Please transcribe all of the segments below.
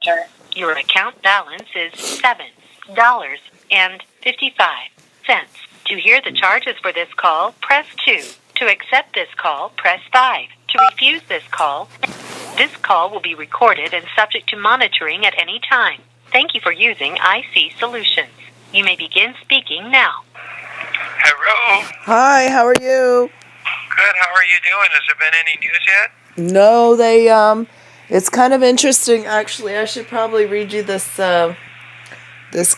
Your account balance is $7.55. To hear the charges for this call, press 2. To accept this call, press 5. To refuse this call will be recorded and subject to monitoring at any time. Thank you for using IC Solutions. You may begin speaking now. Hello. Hi, how are you? Good, how are you doing? Has there been any news yet? No, it's kind of interesting, actually. I should probably read you this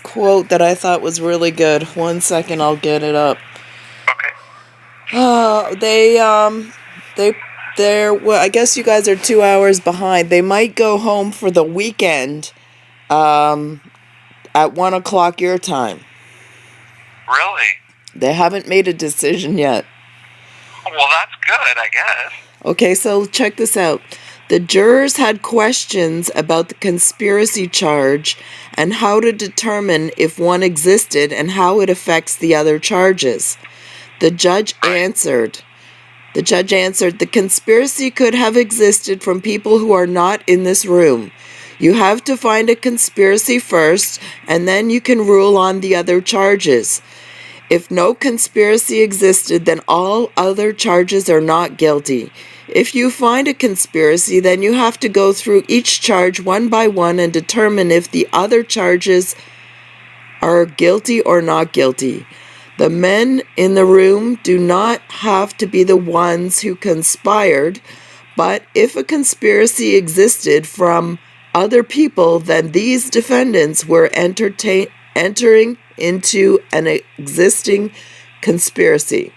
quote that I thought was really good. 1 second, I'll get it up. Okay. Well, I guess you guys are 2 hours behind. They might go home for the weekend, at 1 o'clock your time. Really? They haven't made a decision yet. Well, that's good, I guess. Okay, so check this out. The jurors had questions about the conspiracy charge and how to determine if one existed and how it affects the other charges. The judge answered, the conspiracy could have existed from people who are not in this room. You have to find a conspiracy first, and then you can rule on the other charges. If no conspiracy existed, then all other charges are not guilty. If you find a conspiracy, then you have to go through each charge one by one and determine if the other charges are guilty or not guilty. The men in the room do not have to be the ones who conspired, but if a conspiracy existed from other people, then these defendants were entering into an existing conspiracy.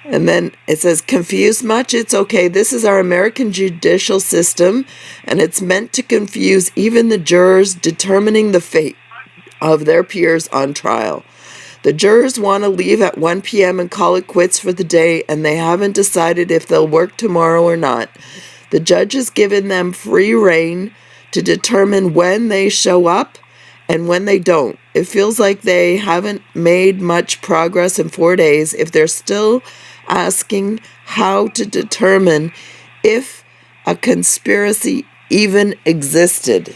And then it says, confused much? It's okay. This is our American judicial system, and it's meant to confuse even the jurors determining the fate of their peers on trial. The jurors want to leave at 1 p.m. and call it quits for the day, and they haven't decided if they'll work tomorrow or not. The judge has given them free rein to determine when they show up and when they don't. It feels like they haven't made much progress in 4 days if they're still asking how to determine if a conspiracy even existed.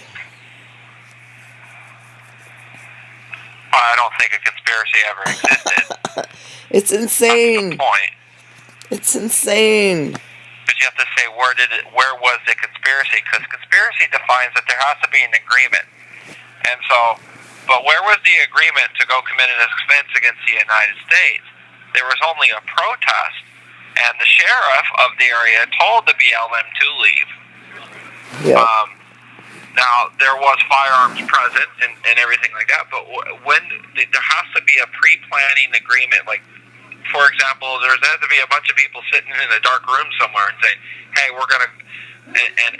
Well, I don't think a conspiracy ever existed. It's insane. That's the point. It's insane. Because you have to say, where was the conspiracy? Because conspiracy defines that there has to be an agreement. And so, but where was the agreement to go commit an offense against the United States? There was only a protest, and the sheriff of the area told the BLM to leave. Yeah. Now, there was firearms present and everything like that, but when there has to be a pre-planning agreement, like, for example, there has to be a bunch of people sitting in a dark room somewhere and saying, hey, we're going to and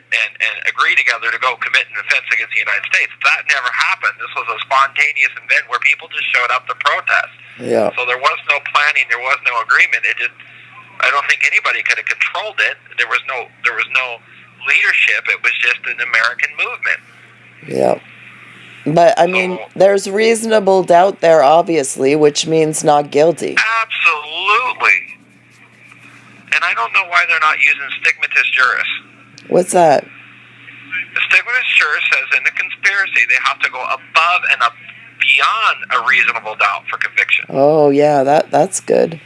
agree together to go commit an offense against the United States. That never happened. This was a spontaneous event where people just showed up to protest. Yeah. So there was no planning. There was no agreement. I don't think anybody could have controlled it. There was no leadership. It was just an American movement. Yeah. But, I mean, there's reasonable doubt there, obviously, which means not guilty. Absolutely. And I don't know why they're not using stigmatis juris. What's that? The stigmatis juris says in the conspiracy they have to go above and beyond a reasonable doubt for conviction. Oh, yeah, that's good.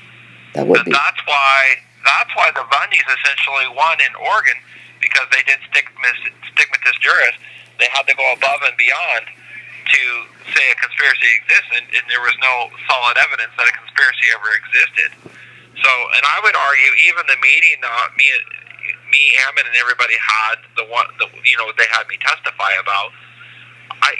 That would be. That's why the Bundys essentially won in Oregon, because they did stigmatis juris. They had to go above and beyond to say a conspiracy exists, and there was no solid evidence that a conspiracy ever existed. So, and I would argue even the meeting me, Hammond, and everybody had they had me testify about. I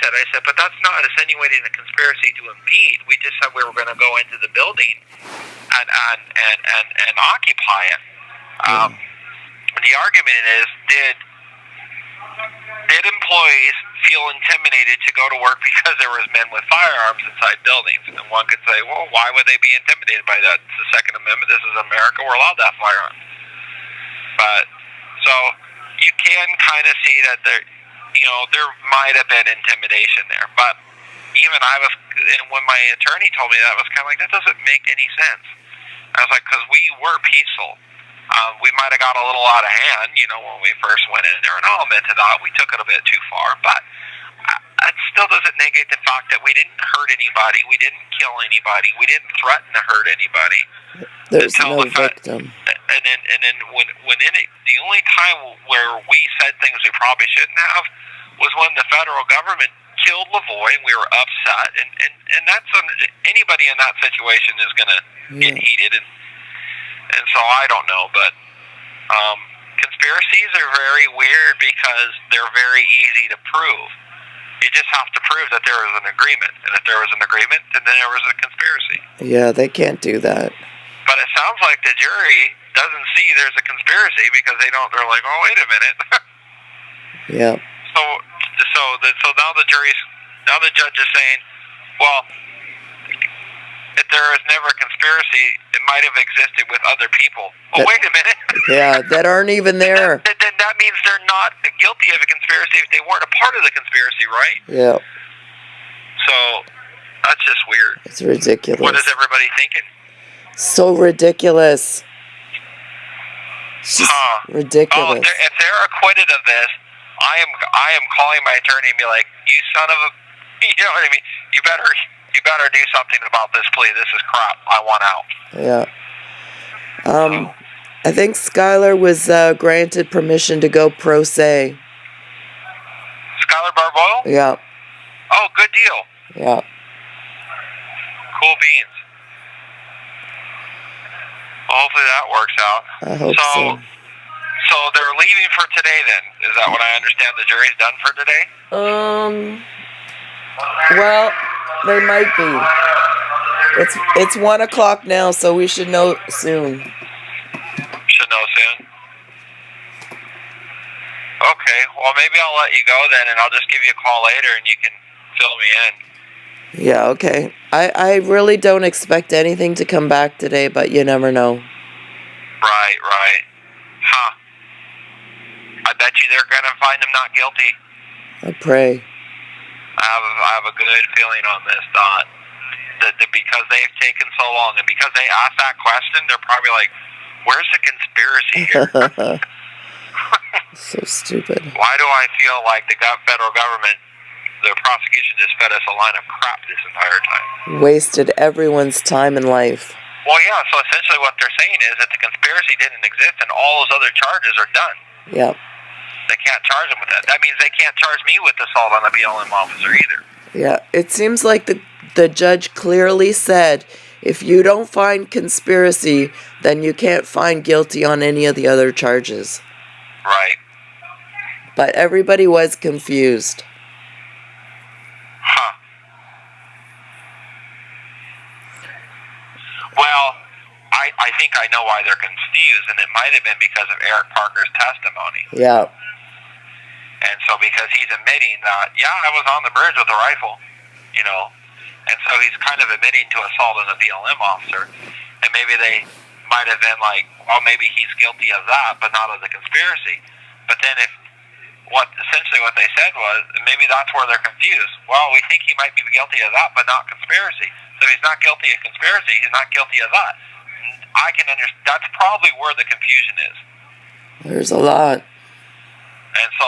said, but that's not insinuating a conspiracy to impede. We just said we were going to go into the building and occupy it. The argument is, did employees feel intimidated to go to work because there was men with firearms inside buildings? And one could say, well, why would they be intimidated by that? It's the Second Amendment. This is America. We're allowed to have firearms. But so you can kind of see that there might have been intimidation there. But even when my attorney told me that, I was kind of like, that doesn't make any sense. I was like, because we were peaceful. We might have got a little out of hand, when we first went in there, and I'll admit to that. We took it a bit too far. investigate the fact that we didn't hurt anybody, we didn't kill anybody, we didn't threaten to hurt anybody. There's no victim. And then the only time where we said things we probably shouldn't have was when the federal government killed Lavoie, and we were upset, and that's anybody in that situation is going to get heated, and so I don't know, but conspiracies are very weird because they're very easy to prove. You just have to prove that there was an agreement, and if there was an agreement, then there was a conspiracy. Yeah, they can't do that. But it sounds like the jury doesn't see there's a conspiracy because they're like, oh, wait a minute. Yeah. So now the judge is saying, well, if there was never a conspiracy, it might have existed with other people. Oh, wait a minute. Yeah, that aren't even there. Then that means they're not guilty of a conspiracy if they weren't a part of the conspiracy, right? Yeah. So that's just weird. It's ridiculous. What is everybody thinking? So ridiculous. It's just ridiculous. Oh, if they're acquitted of this, I am calling my attorney and be like, you son of a, you know what I mean? You better do something about this plea. This is crap. I want out. Yeah. I think Skylar was granted permission to go pro se. Skylar Barboyle? Yeah. Oh, good deal. Yeah. Cool beans. Well, hopefully that works out. I hope so. So they're leaving for today then? Is that what I understand? The jury's done for today? Well, they might be. It's 1 o'clock now, so we should know soon. Should know soon? Okay, well maybe I'll let you go then, and I'll just give you a call later and you can fill me in. Yeah, okay. I really don't expect anything to come back today, but you never know. Right. Huh. I bet you they're going to find him not guilty. I pray. I have a good feeling on this, Dot. That because they've taken so long, and because they asked that question, they're probably like, where's the conspiracy here? So stupid. Why do I feel like the federal government, the prosecution, just fed us a line of crap this entire time? Wasted everyone's time and life. Well, yeah, so essentially what they're saying is that the conspiracy didn't exist and all those other charges are done. Yeah. They can't charge them with that. That means they can't charge me with assault on a BLM officer either. Yeah, it seems like the judge clearly said, if you don't find conspiracy, then you can't find guilty on any of the other charges. Right. But everybody was confused. Huh. Well, I think I know why they're confused, and it might have been because of Eric Parker's testimony. Yeah. And so because he's admitting that, yeah, I was on the bridge with a rifle, you know, and so he's kind of admitting to assault on a BLM officer, and maybe they might have been like, well, maybe he's guilty of that, but not of the conspiracy. But then essentially what they said was, maybe that's where they're confused. Well, we think he might be guilty of that, but not conspiracy. So if he's not guilty of conspiracy, he's not guilty of that. I can understand. That's probably where the confusion is. There's a lot. And so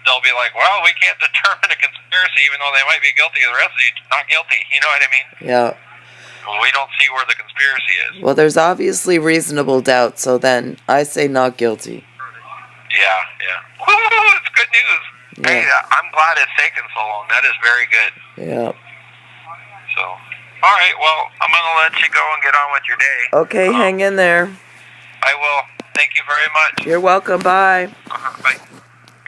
they'll be like, well, we can't determine a conspiracy even though they might be guilty of the rest of you. Not guilty. You know what I mean? Yeah. We don't see where the conspiracy is. Well, there's obviously reasonable doubt, so then I say not guilty. Yeah. Woo, it's good news. Yeah. Hey, I'm glad it's taken so long. That is very good. Yeah. So, all right, well, I'm going to let you go and get on with your day. Okay, hang in there. I will. Thank you very much. You're welcome. Bye. Bye.